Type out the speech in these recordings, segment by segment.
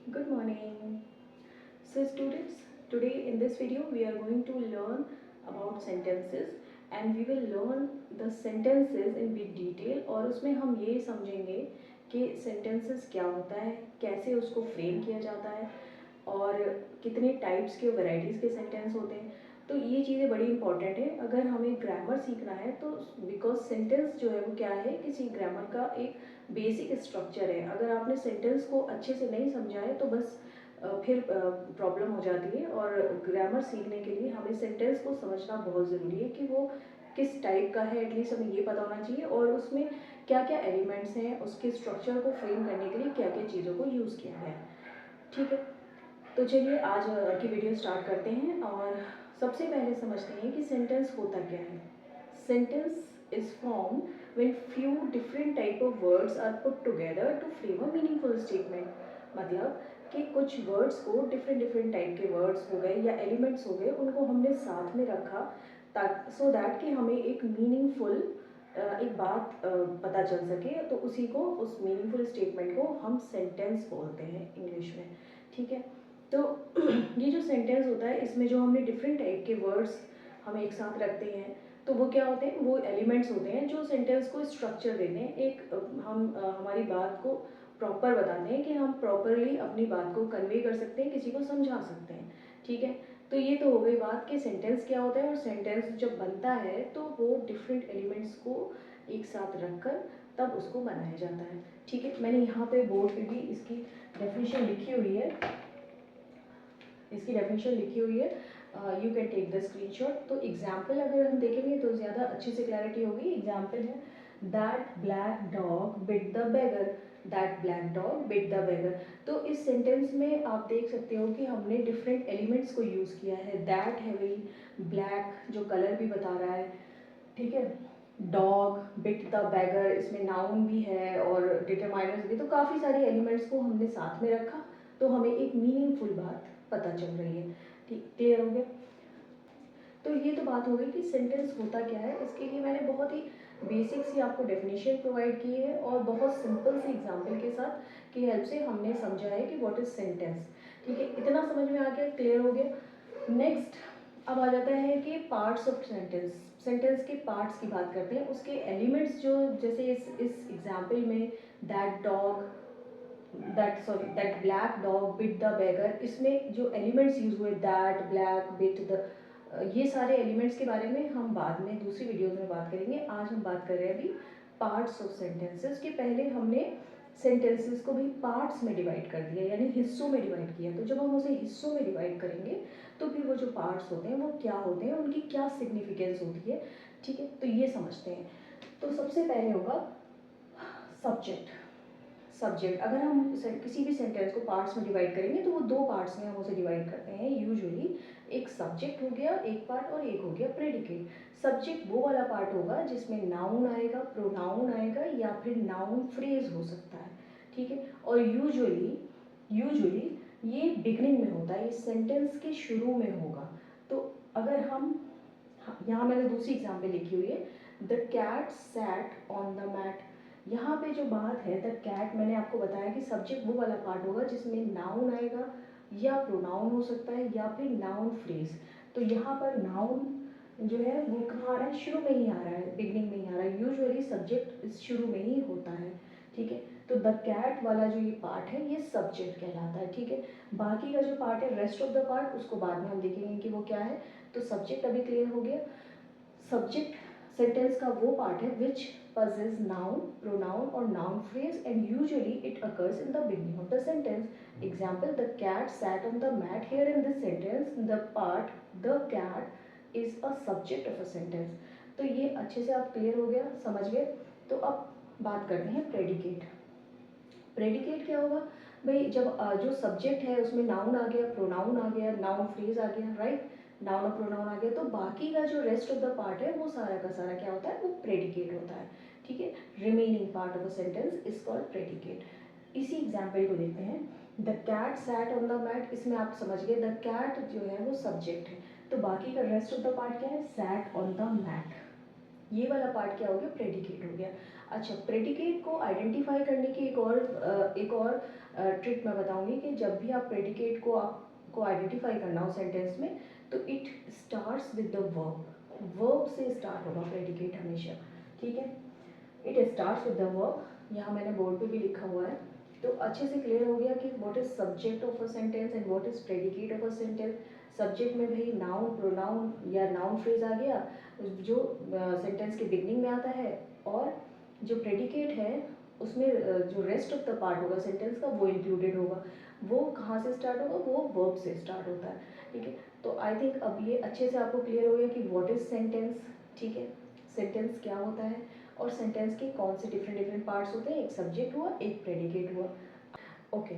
Good morning. So students, today in this video we are going to learn about sentences and we will learn the sentences in big detail और उसमें हम ये समझेंगे कि sentences क्या होता है, कैसे उसको फ्रेम किया जाता है और कितने टाइप्स के वैरायटीज़ के सेंटेंस होते हैं। तो ये चीज़ें बड़ी इंपॉर्टेंट है अगर हमें ग्रामर सीखना है तो बिकॉज सेंटेंस जो है वो क्या है, किसी ग्रामर का एक बेसिक स्ट्रक्चर है। अगर आपने सेंटेंस को अच्छे से नहीं समझा है तो बस फिर प्रॉब्लम हो जाती है। और ग्रामर सीखने के लिए हमें सेंटेंस को समझना बहुत ज़रूरी है कि वो किस टाइप का है, एटलीस्ट हमें ये पता होना चाहिए और उसमें क्या क्या एलिमेंट्स हैं, उसके स्ट्रक्चर को फ्रेम करने के लिए क्या क्या चीज़ों को यूज़ किया गया है। ठीक है, तो चलिए आज की वीडियो स्टार्ट करते हैं और सबसे पहले समझते हैं कि सेंटेंस होता क्या है। Sentence is form when few different type of words are put together to frame a meaningful statement. मतलब कि कुछ वर्ड्स को डिफरेंट डिफरेंट टाइप के वर्ड्स हो गए या एलिमेंट्स हो गए, उनको हमने साथ में रखा ताकि सो दैट कि हमें एक मीनिंगफुल एक बात पता चल सके। तो उसी को, उस मीनिंगफुल स्टेटमेंट को हम सेंटेंस बोलते हैं इंग्लिश में। ठीक है, तो ये जो सेंटेंस होता है इसमें जो हमने डिफरेंट टाइप के वर्ड्स हम एक साथ रखते हैं तो वो क्या होते हैं, वो एलिमेंट्स होते हैं जो सेंटेंस को स्ट्रक्चर देते हैं। एक हमारी बात को प्रॉपर बताते हैं कि हम प्रॉपरली अपनी बात को कन्वे कर सकते हैं, किसी को समझा सकते हैं। ठीक है, तो ये तो हो गई बात कि सेंटेंस क्या होता है। और सेंटेंस जब बनता है तो वो डिफरेंट एलिमेंट्स को एक साथ रखकर तब उसको बनाया जाता है। ठीक है, मैंने यहाँ पे बोर्ड पे भी इसकी डेफिनेशन लिखी हुई है, you can take the screenshot. तो एग्जाम्पल अगर हम देखेंगे तो ज़्यादा अच्छी से क्लैरिटी होगी। एग्जाम्पल है that black dog bit the beggar, that black dog bit the beggar. तो इस सेंटेंस में आप देख सकते हो कि हमने डिफरेंट एलिमेंट्स को यूज़ किया है। दैट है वही ब्लैक जो कलर भी बता रहा है, ठीक है। डॉग बिट द बैगर, इसमें नाउन भी है और डिटरमाइनर्स भी, तो काफ़ी सारे एलिमेंट्स को हमने साथ में रखा तो हमें एक मीनिंगफुल बात पता चल रही है। ठीक, क्लियर हो गया। तो ये तो बात हो गई कि सेंटेंस होता क्या है। इसके लिए मैंने बहुत ही बेसिक सी आपको डेफिनेशन प्रोवाइड की है और बहुत सिंपल सी एग्जांपल के साथ की हेल्प से हमने समझा है कि व्हाट इज सेंटेंस। ठीक है, इतना समझ में आ गया, क्लियर हो गया। नेक्स्ट अब आ जाता है कि पार्ट्स ऑफ सेंटेंस। सेंटेंस के पार्ट्स की बात करते हैं, उसके एलिमेंट्स जो, जैसे इस एग्जाम्पल में that dog, that black dog bit the beggar, इसमें जो एलिमेंट्स यूज हुए दैट ब्लैक बिट द, ये सारे एलिमेंट्स के बारे में हम बाद में दूसरी वीडियोस में बात करेंगे। आज हम बात कर रहे हैं अभी पार्ट्स ऑफ सेंटेंसेस के। पहले हमने सेंटेंसेस को भी पार्ट्स में डिवाइड कर दिया, यानी हिस्सों में डिवाइड किया। तो जब हम उसे हिस्सों में डिवाइड करेंगे तो फिर वो जो पार्ट्स होते हैं वो क्या होते हैं, उनकी क्या सिग्निफिकेंस होती है। ठीक है, तो ये समझते हैं। तो सबसे पहले होगा सब्जेक्ट। सब्जेक्ट, अगर हम किसी भी सेंटेंस को पार्ट्स में डिवाइड करेंगे तो वो दो पार्ट्स में हम उसे डिवाइड करते हैं यूजुअली। एक सब्जेक्ट हो गया एक पार्ट और एक हो गया प्रेडिकेट। सब्जेक्ट वो वाला पार्ट होगा जिसमें नाउन आएगा, प्रोनाउन आएगा या फिर नाउन फ्रेज हो सकता है। ठीक है, और यूजुअली यूजुअली ये बिगनिंग में होता है, ये सेंटेंस के शुरू में होगा। तो अगर हम, यहाँ मैंने दूसरी एग्जाम्पल लिखी हुई है, the cat sat on the mat. यहाँ पे जो बात है द कैट, मैंने आपको बताया कि सब्जेक्ट वो वाला पार्ट होगा जिसमें नाउन आएगा या प्रोनाउन हो सकता है या फिर नाउन फ्रेज। तो यहाँ पर नाउन जो है वो कहाँ आ रहा है, शुरू में ही आ रहा है, बिगनिंग में ही आ रहा है। यूजुअली सब्जेक्ट इस शुरू में ही होता है। ठीक है, तो द कैट वाला जो ये पार्ट है ये सब्जेक्ट कहलाता है। ठीक है, बाकी का जो पार्ट है, रेस्ट ऑफ द पार्ट, उसको बाद में हम देखेंगे कि वो क्या है। तो सब्जेक्ट अभी क्लियर हो गया। सब्जेक्ट सेंटेंस का वो पार्ट है विच possess noun, pronoun or noun phrase and usually it occurs in the beginning of the sentence. Example, the cat sat on the mat. Here in this sentence, the part the cat is a subject of a sentence. तो ये अच्छे से आप clear हो गया, समझ गए। तो अब बात करते हैं प्रेडिकेट। प्रेडिकेट क्या होगा भाई, जब जो सब्जेक्ट है उसमें नाउन आ गया, प्रोनाउन आ गया, नाउन फ्रेज आ गया, राइट, नाउन और प्रोनाउन आ गया, तो बाकी का जो रेस्ट ऑफ द पार्ट है वो सारा का सारा क्या होता है, वो प्रेडिकेट होता है। ठीक है, remaining part of a sentence is called predicate. इसी एग्जाम्पल को देखते हैं, the cat sat on the mat. इसमें आप समझ गए द कैट जो है वो सब्जेक्ट है, तो बाकी का रेस्ट ऑफ द पार्ट क्या है, सैट ऑन द मैट, ये वाला पार्ट क्या हो गया, प्रेडिकेट हो गया। अच्छा, प्रेडिकेट को आइडेंटिफाई करने की एक और ट्रिक मैं बताऊंगी कि जब भी आप प्रेडिकेट को आपको आइडेंटिफाई करना हो सेंटेंस में, तो it starts with the verb से स्टार्ट होगा प्रेडिकेट हमेशा, ठीक है। It starts with the verb, यहाँ मैंने बोर्ड पे भी लिखा हुआ है, तो अच्छे से क्लियर हो गया कि what is subject of a sentence and what is predicate of a sentence. Subject में भाई नाउन, प्रोनाउन या नाउन फ्रेज आ गया जो सेंटेंस के बिगनिंग में आता है, और जो प्रेडिकेट है उसमें जो रेस्ट ऑफ द पार्ट होगा सेंटेंस का वो इंक्लूडेड होगा। वो कहाँ से स्टार्ट होगा, वो वर्ब से स्टार्ट होता है, ठीक है। तो आई थिंक अब ये अच्छे से आपको क्लियर हो गया कि व्हाट इज सेंटेंस, ठीक है, सेंटेंस क्या होता है और सेंटेंस के कौन से डिफरेंट डिफरेंट पार्ट्स होते हैं, एक सब्जेक्ट हुआ, एक प्रेडिकेट हुआ। ओके,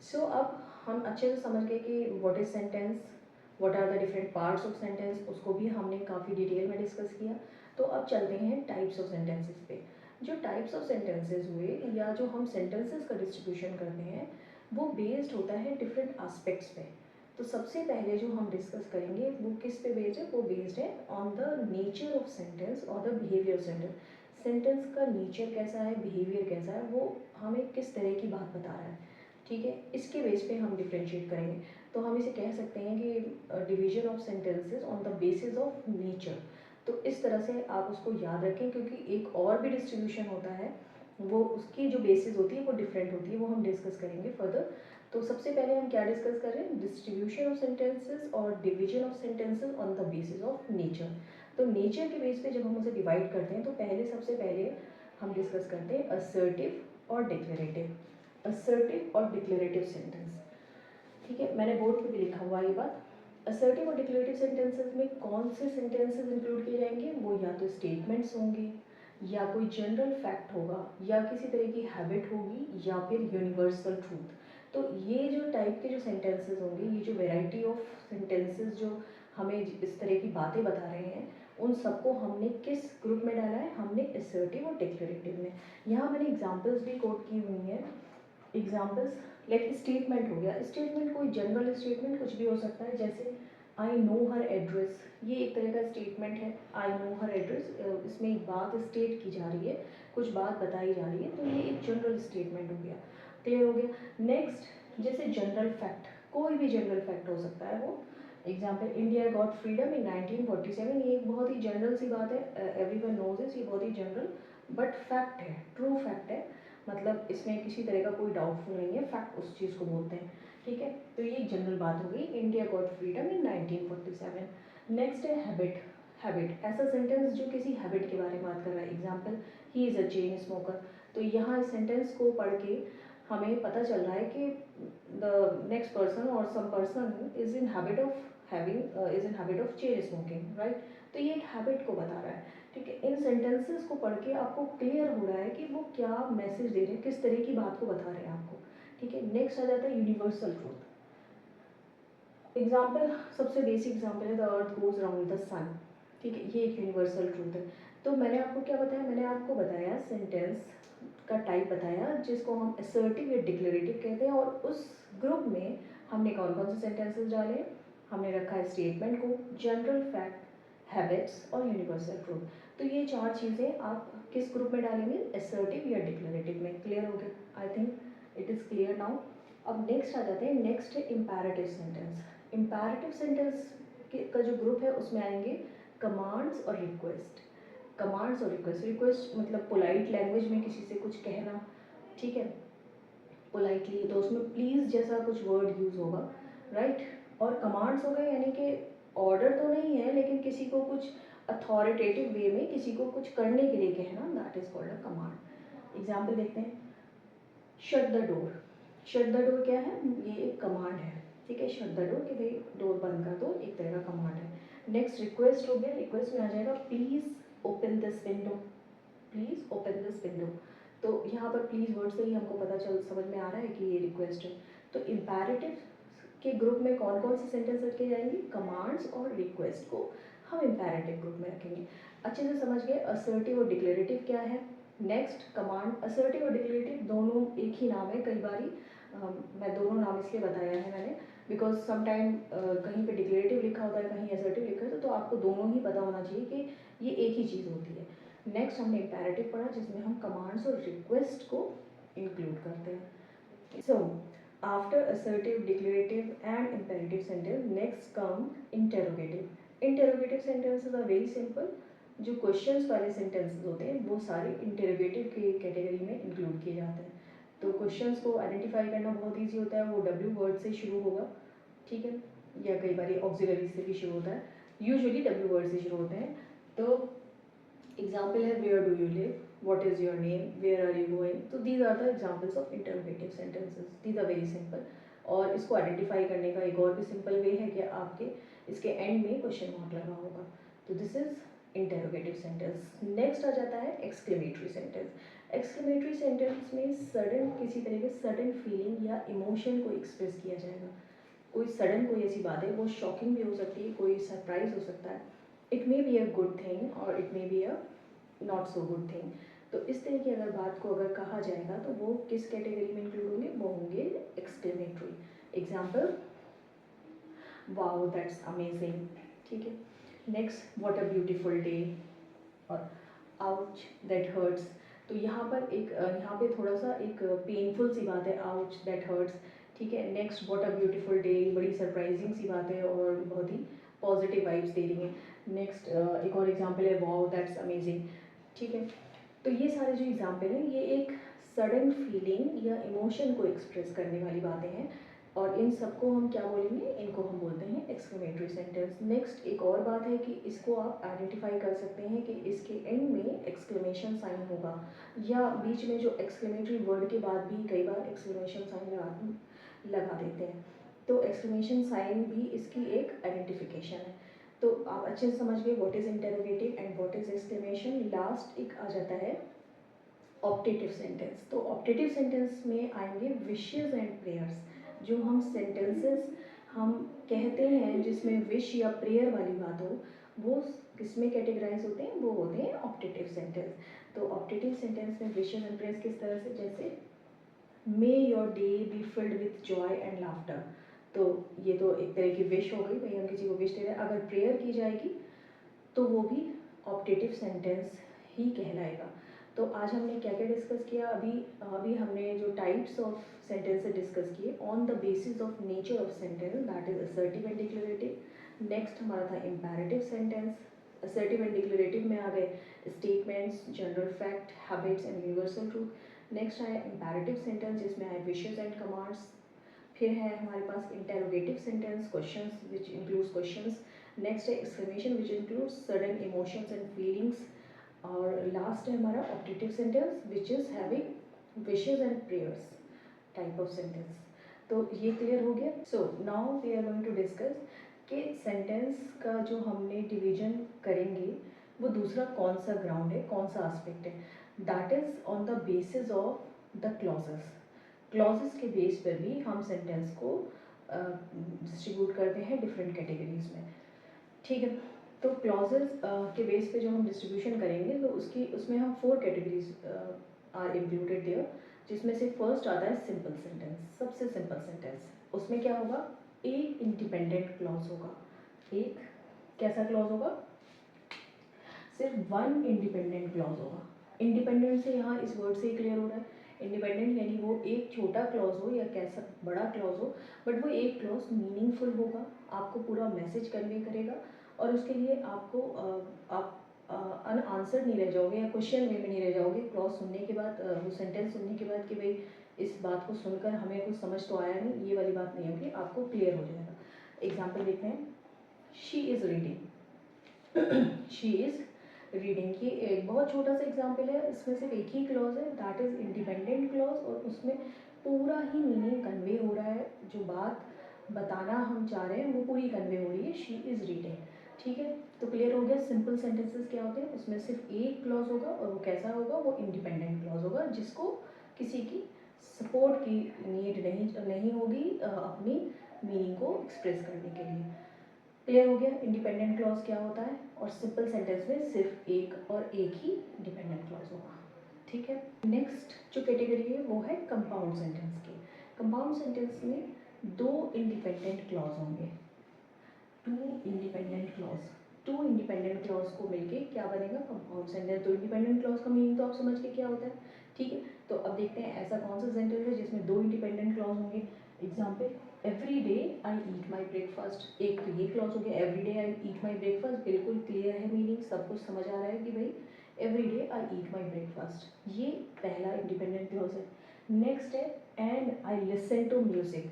सो अब हम अच्छे से समझ गए कि what is sentence, what are the different parts of sentence, उसको भी हमने काफ़ी डिटेल में डिस्कस किया। तो अब चलते हैं टाइप्स ऑफ सेंटेंसेस पे। जो टाइप्स ऑफ सेंटेंसेस हुए या जो हम सेंटेंसेस का डिस्ट्रीब्यूशन करते हैं वो बेस्ड होता है डिफरेंट एस्पेक्ट्स पे। तो सबसे पहले जो हम डिस्कस करेंगे वो किस पे बेस्ड है, वो बेस्ड है on the nature of sentence और the behaviour of sentence. Sentence का नेचर कैसा है, बिहेवियर कैसा है, वो हमें किस तरह की बात बता रहा है, ठीक है, इसके बेस पे हम डिफ्रेंशिएट करेंगे। तो हम इसे कह सकते हैं कि division of sentences on the basis of nature. तो इस तरह से आप उसको याद रखें, क्योंकि एक और भी डिस्ट्रीब्यूशन होता है, वो उसकी जो बेसिस होती है वो डिफरेंट होती है, वो हम डिस्कस करेंगे फर्दर। तो सबसे पहले हम क्या डिस्कस कर रहे हैं, डिस्ट्रीब्यूशन ऑफ सेंटेंसेस और division of sentences on the basis of nature. तो नेचर के बेस पे जब हम उसे डिवाइड करते हैं तो सबसे पहले हम डिस्कस करते हैं असर्टिव और डिक्लेरेटिव, असर्टिव और डिक्लेरेटिव सेंटेंस, ठीक है। मैंने बोर्ड पे भी लिखा हुआ ये बात। असर्टिव और डिक्लेरेटिव सेंटेंसेस में कौन से सेंटेंसेस इंक्लूड किए जाएंगे, वो या तो स्टेटमेंट्स होंगे, या कोई जनरल फैक्ट होगा, या किसी तरह की हैबिट होगी, या फिर यूनिवर्सल ट्रूथ। तो ये जो टाइप के जो सेंटेंसेस होंगे, ये जो वेराइटी ऑफ सेंटेंसेस जो हमें इस तरह की बातें बता रहे हैं, उन सबको हमने किस ग्रुप में डाला है, हमने असर्टिव और डिक्लेरेटिव में। यहाँ मैंने एग्जाम्पल्स भी कोट की हुई हैं। एग्जाम्पल्स लाइक स्टेटमेंट हो गया, स्टेटमेंट कोई जनरल स्टेटमेंट कुछ भी हो सकता है, जैसे आई नो हर एड्रेस, ये एक तरह का स्टेटमेंट है। आई नो हर एड्रेस, इसमें एक बात स्टेट की जा रही है, कुछ बात बताई जा रही है, तो ये एक जनरल स्टेटमेंट हो गया, क्लियर हो गया। नेक्स्ट, जैसे जनरल फैक्ट, कोई भी जनरल फैक्ट हो सकता है वो। एग्जाम्पल, इंडिया गॉट फ्रीडम इन 1947, ये एक बहुत ही जनरल सी बात है, एवरीवन नोज इट, ये बहुत ही जनरल बट फैक्ट है, ट्रू फैक्ट है, मतलब इसमें किसी तरह का कोई डाउटफुल नहीं है, फैक्ट उस चीज़ को बोलते हैं, ठीक है। तो ये एक जनरल बात हो गई, इंडिया गॉट फ्रीडम इन 1947। नेक्स्ट है हैबिट, हैबिट ऐसा सेंटेंस जो किसी हैबिट के बारे में बात कर रहा है। Example, he is a chain smoker, तो यहाँ इस सेंटेंस को पढ़ के हमें पता चल रहा है कि द नेक्स्ट पर्सन और some person is in habit of having is in habit of chain smoking, right. तो ये एक हैबिट को बता रहा है, ठीक है। इन सेंटेंसेस को पढ़ के आपको क्लियर हो रहा है कि वो क्या मैसेज दे रहे हैं, किस तरह की बात को बता रहे हैं आपको, ठीक है। नेक्स्ट आ जाता है यूनिवर्सल ट्रूथ। एग्जाम्पल, सबसे बेसिक एग्जाम्पल है the earth goes round the sun, ठीक है, ये एक यूनिवर्सल ट्रूथ है। तो मैंने आपको क्या बताया, मैंने आपको बताया सेंटेंस का टाइप बताया जिसको हम असर्टिव या डिक्लेरेटिव कहते हैं, और उस ग्रुप में हमने कौन कौन से सेंटेंसेस डाले, हमने रखा है स्टेटमेंट को, जनरल फैक्ट, हैबिट्स और यूनिवर्सल ट्रूथ। तो ये चार चीज़ें आप किस ग्रुप में डालेंगे, असर्टिव या डिक्लेरेटिव में, क्लियर हो गया। I think it is clear now. अब नेक्स्ट आ जाते हैं, नेक्स्ट है इम्पैरेटिव सेंटेंस। इम्पैरेटिव सेंटेंस का जो ग्रुप है उसमें आएंगे कमांड्स और रिक्वेस्ट। कमांड्स और रिक्वेस्ट, रिक्वेस्ट मतलब पोलाइट लैंग्वेज में किसी से कुछ कहना, ठीक है, पोलाइटली, तो उसमें प्लीज़ जैसा कुछ वर्ड यूज़ होगा, राइट। और कमांड्स हो गए यानी कि ऑर्डर तो नहीं है लेकिन किसी को कुछ अथॉरिटेटिव वे में किसी को कुछ करने के लिए कहना, that is called a command. Example देखते हैं, shut the door, shut the door क्या है, ये एक कमांड है, ठीक है, शट द डोर कि भाई डोर बंद कर दो, एक तरह का कमांड है। नेक्स्ट रिक्वेस्ट हो गया, रिक्वेस्ट में आ जाएगा please open this window, please open this window. तो यहाँ पर प्लीज़ वर्ड से ही हमको पता चल समझ में आ रहा है कि ये रिक्वेस्ट है। तो इम्पैरेटिव के ग्रुप में कौन कौन से सेंटेंस रखे जाएंगे, कमांड्स और रिक्वेस्ट को हम इम्पैरेटिव ग्रुप में रखेंगे। अच्छे से समझ गए असर्टिव और डिक्लेरेटिव क्या है। नेक्स्ट, कमांड, असर्टिव और डिक्लेरेटिव दोनों एक ही नाम है, कई बारी मैं दोनों नाम इसलिए बताया है मैंने बिकॉज समटाइम कहीं पे डिक्लेरेटिव लिखा होता है, कहीं असर्टिव लिखा है, तो आपको दोनों ही पता होना चाहिए कि ये एक ही चीज़ होती है। नेक्स्ट हमने इम्पेरेटिव पढ़ा जिसमें हम कमांड्स और रिक्वेस्ट को इंक्लूड करते हैं। So after assertive, declarative and imperative sentence, next come interrogative. Interrogative sentences are very simple. जो क्वेश्चंस वाले सेंटेंसेस होते हैं वो सारे इंटरोगेटिव के कैटेगरी में इंक्लूड किए जाते हैं। तो क्वेश्चंस को आइडेंटिफाई करना बहुत ईजी होता है, वो W वर्ड से शुरू होगा, ठीक है, या कई बार ऑक्सिलरी से भी शुरू होता है, यूजुअली W वर्ड से शुरू होते हैं। तो एग्जाम्पल है where do you live, what is your name, where are you going, so these are the examples of interrogative sentences, these are very simple। और इसको आइडेंटिफाई करने का एक और भी सिंपल वे है कि आपके इसके एंड में क्वेश्चन मार्क लगा होगा, तो this is interrogative sentence. Next आ जाता है एक्सक्लेमेटरी सेंटेंस। एक्सक्लेमेटरी सेंटेंस में सडन किसी तरह के सडन फीलिंग या इमोशन को एक्सप्रेस किया जाएगा। कोई सडन कोई ऐसी बात है, वो शॉकिंग भी हो सकती है, कोई सरप्राइज हो सकता है, it may be a good thing और it may be a not so good thing. तो इस तरह की अगर बात को अगर कहा जाएगा तो वो किस कैटेगरी में इंक्लूड होंगे, वो होंगे exclamatory. Example, wow that's amazing, ठीक है। Next, what a beautiful day, और आउच दैट हर्ट्स। तो यहाँ पर एक यहाँ पे थोड़ा सा एक पेनफुल सी बात है, आउच दैट हर्ट्स, ठीक है। Next, what a beautiful day, बड़ी सरप्राइजिंग सी बात है और बहुत ही पॉजिटिव वाइब्स दे रही है। नेक्स्ट एक और एग्जाम्पल है वाओ दैट्स अमेजिंग, ठीक है। तो ये सारे जो एग्जाम्पल हैं ये एक सडन फीलिंग या इमोशन को एक्सप्रेस करने वाली बातें हैं, और इन सबको हम क्या बोलेंगे, इनको हम बोलते हैं एक्सक्लेमेटरी सेंटेंस। नेक्स्ट एक और बात है कि इसको आप आइडेंटिफाई कर सकते हैं कि इसके एंड में एक्सक्लेमेशन साइन होगा, या बीच में जो एक्सक्लेमेटरी वर्ड के बाद भी कई बार एक्सक्लेमेशन साइन लगा देते हैं, तो एक्सक्लेमेशन साइन भी इसकी एक आइडेंटिफिकेशन है। तो आप अच्छे से समझ गए what is interrogative and what is exclamation. Last एक आ जाता है ऑप्टेटिव सेंटेंस। तो ऑप्टेटिव सेंटेंस में आएंगे विशेस एंड प्रेयर्स। जो हम सेंटेंसेस हम कहते हैं जिसमें विश या प्रेयर वाली बात हो, वो किसमें कैटेगराइज होते हैं, वो होते हैं ऑप्टेटिव सेंटेंस। तो ऑप्टेटिव सेंटेंस में विशेस एंड प्रेयर्स किस तरह से, जैसे मे your day be filled with Joy and laughter. तो ये तो एक तरह की विश हो गई, भाई हम किसी को विश दे रहे हैं। अगर प्रेयर की जाएगी तो वो भी ऑप्टेटिव सेंटेंस ही कहलाएगा। तो आज हमने क्या क्या डिस्कस किया, अभी हमने जो टाइप्स ऑफ सेंटेंसेस डिस्कस किए on the basis of nature of sentence, that is assertive and declarative. Next हमारा था imperative sentence. Assertive and declarative में आ गए statements, general fact, habits and universal truth. Next आया इम्पेरेटिव सेंटेंस जिसमें आए wishes and commands. फिर है हमारे पास interrogative sentence, questions which includes questions. Next है exclamation which includes sudden emotions and feelings. और लास्ट है हमारा optative sentence which is having wishes and prayers type of sentence. तो ये क्लियर हो गया। So now we are going to discuss कि sentence का जो हमने डिवीजन करेंगे वो दूसरा कौन सा ग्राउंड है, कौन सा एस्पेक्ट है, that is on the basis of the clauses. Clauses के बेस पर भी हम सेंटेंस को डिस्ट्रीब्यूट करते हैं डिफरेंट कैटेगरीज में, ठीक है। तो क्लॉजेस के बेस पे जो हम डिस्ट्रीब्यूशन करेंगे तो उसमें हम 4 कैटेगरीज आर इंक्लूडेड देयर, जिसमें से फर्स्ट आता है सिंपल सेंटेंस, सबसे सिंपल सेंटेंस। उसमें क्या होगा, एक इंडिपेंडेंट क्लॉज होगा। एक कैसा क्लॉज होगा, सिर्फ वन इंडिपेंडेंट क्लॉज होगा। इंडिपेंडेंट से यहाँ इस वर्ड से ही क्लियर हो रहा है, इंडिपेंडेंट यानी वो एक छोटा क्लॉज हो या कैसा बड़ा क्लॉज हो, बट वो एक क्लॉज मीनिंगफुल होगा, आपको पूरा मैसेज कन्वे करेगा, और उसके लिए आपको आप अनआंसर्ड नहीं रह जाओगे या क्वेश्चन वे में नहीं रह जाओगे क्लॉज सुनने के बाद, वो सेंटेंस सुनने के बाद कि भाई इस बात को सुनकर हमें कुछ समझ तो आया नहीं, ये वाली बात नहीं होगी, आपको क्लियर हो जाएगा। एग्जाम्पल देखते हैं, she is reading. She is reading की एक बहुत छोटा सा एग्जाम्पल है, इसमें सिर्फ एक ही क्लॉज है, दैट इज इंडिपेंडेंट क्लॉज, और उसमें पूरा ही मीनिंग कन्वे हो रहा है, जो बात बताना हम चाह रहे हैं वो पूरी कन्वे हो रही है, शी इज़ रीडिंग, ठीक है। तो क्लियर हो गया सिंपल सेंटेंसेस क्या होते हैं, उसमें सिर्फ एक क्लॉज होगा और वो कैसा होगा, वो इंडिपेंडेंट क्लॉज होगा, जिसको किसी की सपोर्ट की नीड नहीं होगी अपनी मीनिंग को एक्सप्रेस करने के लिए। क्लियर हो गया इंडिपेंडेंट क्लॉज क्या होता है, और सिंपल सेंटेंस में सिर्फ एक और एक ही डिपेंडेंट क्लॉज होगा, ठीक है। नेक्स्ट जो कैटेगरी है वो है कंपाउंड सेंटेंस की। कंपाउंड सेंटेंस में दो इंडिपेंडेंट क्लॉज होंगे, टू इंडिपेंडेंट क्लॉज को मिलके क्या बनेगा कंपाउंड सेंटेंस। तो इंडिपेंडेंट क्लॉज का मीनिंग तो आप समझ के क्या होता है, ठीक है। तो अब देखते हैं ऐसा कौन सा सेंटेंस है जिसमें दो इंडिपेंडेंट क्लॉज होंगे। Example, every day I eat my breakfast, एक तो ये क्लॉज हो गया, every day I eat my breakfast, बिल्कुल क्लियर है मीनिंग, सब कुछ समझ आ रहा है कि भाई every day I eat my breakfast, ये पहला इंडिपेंडेंट क्लॉज है। नेक्स्ट है and I listen to music,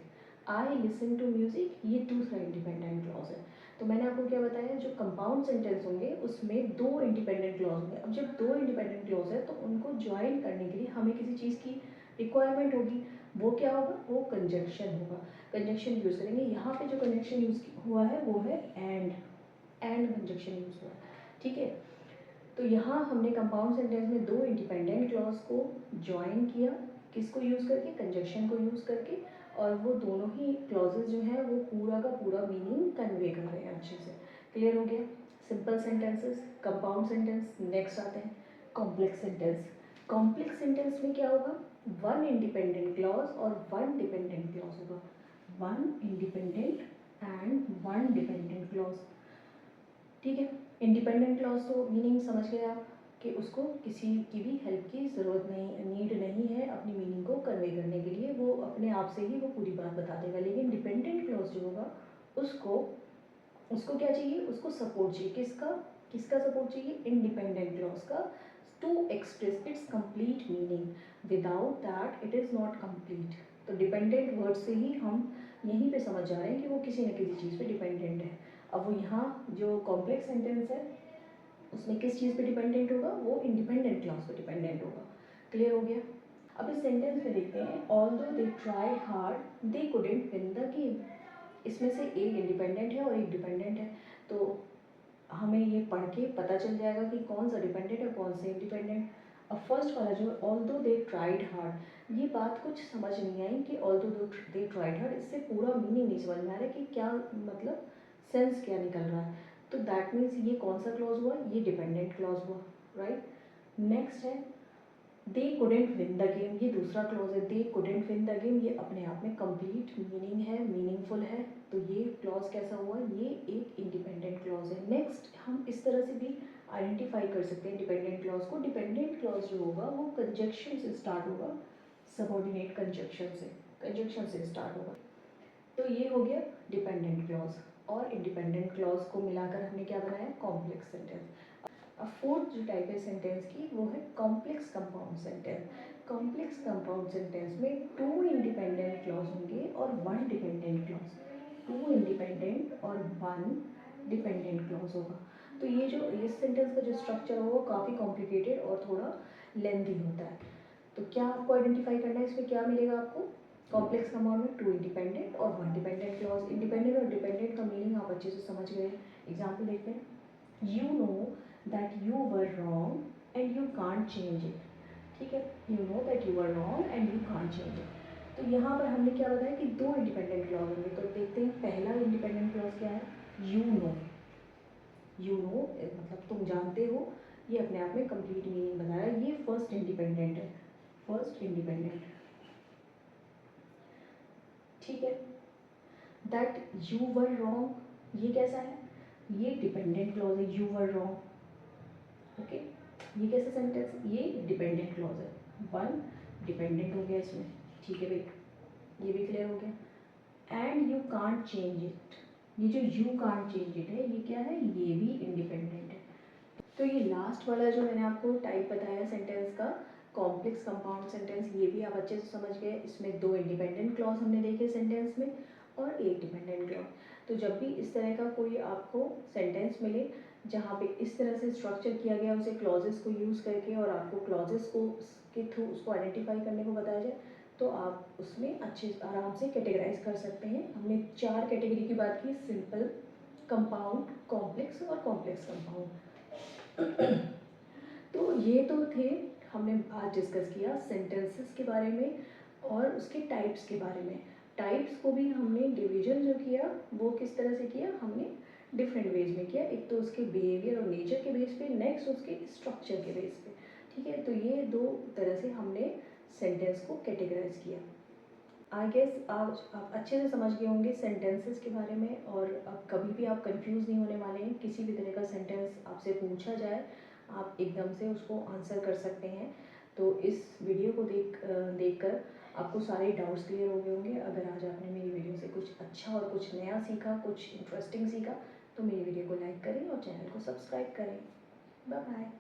I listen to music, ये दूसरा इंडिपेंडेंट क्लॉज है। तो मैंने आपको क्या बताया, जो कंपाउंड सेंटेंस होंगे उसमें दो इंडिपेंडेंट क्लॉज होंगे। अब जब दो इंडिपेंडेंट क्लॉज है तो उनको ज्वाइन करने के लिए हमें किसी चीज़ की रिक्वायरमेंट होगी, वो क्या होगा, वो कंजक्शन होगा, कंजक्शन यूज़ करेंगे। यहाँ पे जो कंजक्शन यूज़ हुआ है वो है एंड कंजक्शन यूज़ हुआ है, ठीक है। तो यहाँ हमने कंपाउंड सेंटेंस में दो इंडिपेंडेंट क्लॉज को ज्वाइन किया, किसको यूज़ करके, कंजक्शन को यूज़ करके, और वो दोनों ही क्लॉजेज जो है वो पूरा का पूरा मीनिंग कन्वे कर रहे हैं अच्छे से। क्लियर हो गया, simple sentences, compound sentence. Next आते हैं कॉम्प्लेक्स सेंटेंस। कॉम्प्लेक्स सेंटेंस में क्या होगा, वन इंडिपेंडेंट क्लॉज और वन डिपेंडेंट क्लॉज होगा, one independent and one dependent clause, ठीक है। इंडिपेंडेंट क्लॉज तो मीनिंग समझ गए आप कि उसको किसी की भी हेल्प की ज़रूरत नहीं, नीड नहीं है अपनी मीनिंग को कन्वे करने के लिए, वो अपने आप से ही वो पूरी बात बता देगा। लेकिन डिपेंडेंट क्लॉज जो होगा उसको उसको क्या चाहिए, उसको सपोर्ट चाहिए, किसका किसका सपोर्ट चाहिए, इंडिपेंडेंट क्लॉज का, to express its complete meaning, without that it is not complete. तो डिपेंडेंट वर्ड से ही हम यहीं पे समझ जा रहे हैं कि वो किसी न किसी चीज़ पे डिपेंडेंट है। अब वो यहाँ जो कॉम्प्लेक्स सेंटेंस है उसमें किस चीज़ पे डिपेंडेंट होगा, वो इंडिपेंडेंट क्लॉज पे डिपेंडेंट होगा। क्लियर हो गया। अब इस सेंटेंस में देखते हैं, although they tried hard they couldn't win the game. इसमें से एक इंडिपेंडेंट है और एक डिपेंडेंट है, तो हमें ये पढ़ के पता चल जाएगा कि कौन सा डिपेंडेंट है कौन सा इंडिपेंडेंट। अब फर्स्ट वाला जो ऑल्दो दे ट्राइड हार्ड, ये बात कुछ समझ नहीं आई कि ऑल्दो दे ट्राइड हार्ड, इससे पूरा मीनिंग नहीं समझ में आ रहा है कि क्या मतलब सेंस क्या निकल रहा है। तो दैट मीन्स ये कौन सा क्लॉज हुआ, ये डिपेंडेंट क्लॉज हुआ, राइट। नेक्स्ट है they couldn't win the game, ये दूसरा क्लॉज है, they couldn't win the game, ये अपने आप में कंप्लीट मीनिंग है, मीनिंगफुल है, तो ये क्लॉज कैसा हुआ, ये एक इंडिपेंडेंट क्लॉज है। नेक्स्ट हम इस तरह से भी आइडेंटिफाई कर सकते हैं डिपेंडेंट क्लॉज को, डिपेंडेंट क्लॉज जो होगा वो कंजक्शन से स्टार्ट होगा, सबऑर्डिनेट कंजक्शन से स्टार्ट होगा। तो ये हो गया डिपेंडेंट क्लॉज और इंडिपेंडेंट क्लॉज को मिलाकर हमने क्या बनाया, कॉम्प्लेक्स सेंटेंस। अब फोर्थ जो टाइप है सेंटेंस की वो है complex compound sentence. Complex compound sentence में टू इंडिपेंडेंट क्लॉज होंगे और one dependent clause, two independent और वन डिपेंडेंट क्लॉज होगा। तो ये जो इस सेंटेंस का जो स्ट्रक्चर होगा वो काफ़ी कॉम्प्लिकेटेड और थोड़ा लेंथी होता है। तो क्या आपको आइडेंटिफाई करना है, इसमें क्या मिलेगा आपको, कॉम्प्लेक्स कंपाउंड में टू इंडिपेंडेंट और वन डिपेंडेंट क्लॉज। इंडिपेंडेंट और डिपेंडेंट का मीनिंग आप अच्छे से समझ गए। एग्जाम्पल देखते हैं, you know that you were wrong and you can't change it, ठीक है, you know that you were wrong and you can't change it. तो यहाँ पर हमने क्या बताया कि दो इंडिपेंडेंट क्लॉज होंगे। तो देखते हैं पहला इंडिपेंडेंट क्लॉज क्या है, यू नो, यू नो मतलब तुम जानते हो, ये अपने आप में कंप्लीट मीनिंग बताया, ये फर्स्ट इंडिपेंडेंट है, फर्स्ट इंडिपेंडेंट, ठीक है। दैट यू वर रॉन्ग, ये कैसा है, ये डिपेंडेंट क्लॉज है, यू वर रॉन्ग, ओके। ये कैसा सेंटेंस, ये डिपेंडेंट क्लॉज है, वन डिपेंडेंट हो गया इसमें, ठीक है भाई, ये भी क्लियर हो गया। And you can't change it, ये जो यू कांट चेंज इट है ये क्या है, ये भी इंडिपेंडेंट है। तो ये लास्ट वाला जो मैंने आपको टाइप बताया सेंटेंस का, कॉम्प्लेक्स कंपाउंड सेंटेंस, ये भी आप अच्छे से समझ गए। इसमें दो इंडिपेंडेंट क्लॉज हमने देखे सेंटेंस में और एक डिपेंडेंट क्लॉज। तो जब भी इस तरह का कोई आपको सेंटेंस मिले जहाँ पे इस तरह से स्ट्रक्चर किया गया उसे क्लॉजेस को यूज़ करके और आपको क्लॉजेस को के थ्रू उसको आइडेंटिफाई करने को बताया जाए, तो आप उसमें अच्छे आराम से कैटेगराइज कर सकते हैं। हमने चार कैटेगरी की बात की, सिंपल, कंपाउंड, कॉम्प्लेक्स और कॉम्प्लेक्स कंपाउंड। तो ये तो थे, हमने आज डिस्कस किया सेंटेंसेस के बारे में और उसके टाइप्स के बारे में। टाइप्स को भी हमने डिवीजन जो किया वो किस तरह से किया, हमने डिफरेंट वेज में किया। एक तो उसके बिहेवियर और नेचर के बेस पे, नेक्स्ट उसके स्ट्रक्चर के बेस पे, ठीक है। तो ये दो तरह से हमने सेंटेंस को कैटेगराइज किया। आई गेस आप अच्छे से समझ गए होंगे सेंटेंसेस के बारे में, और अब कभी भी आप कंफ्यूज नहीं होने वाले हैं। किसी भी तरह का सेंटेंस आपसे पूछा जाए आप एकदम से उसको आंसर कर सकते हैं। तो इस वीडियो को देखकर आपको सारे डाउट्स क्लियर हो गए होंगे। अगर आज आपने मेरी वीडियो से कुछ अच्छा और कुछ नया सीखा, कुछ इंटरेस्टिंग सीखा, तो मेरी वीडियो को लाइक करें और चैनल को सब्सक्राइब करें। Bye bye.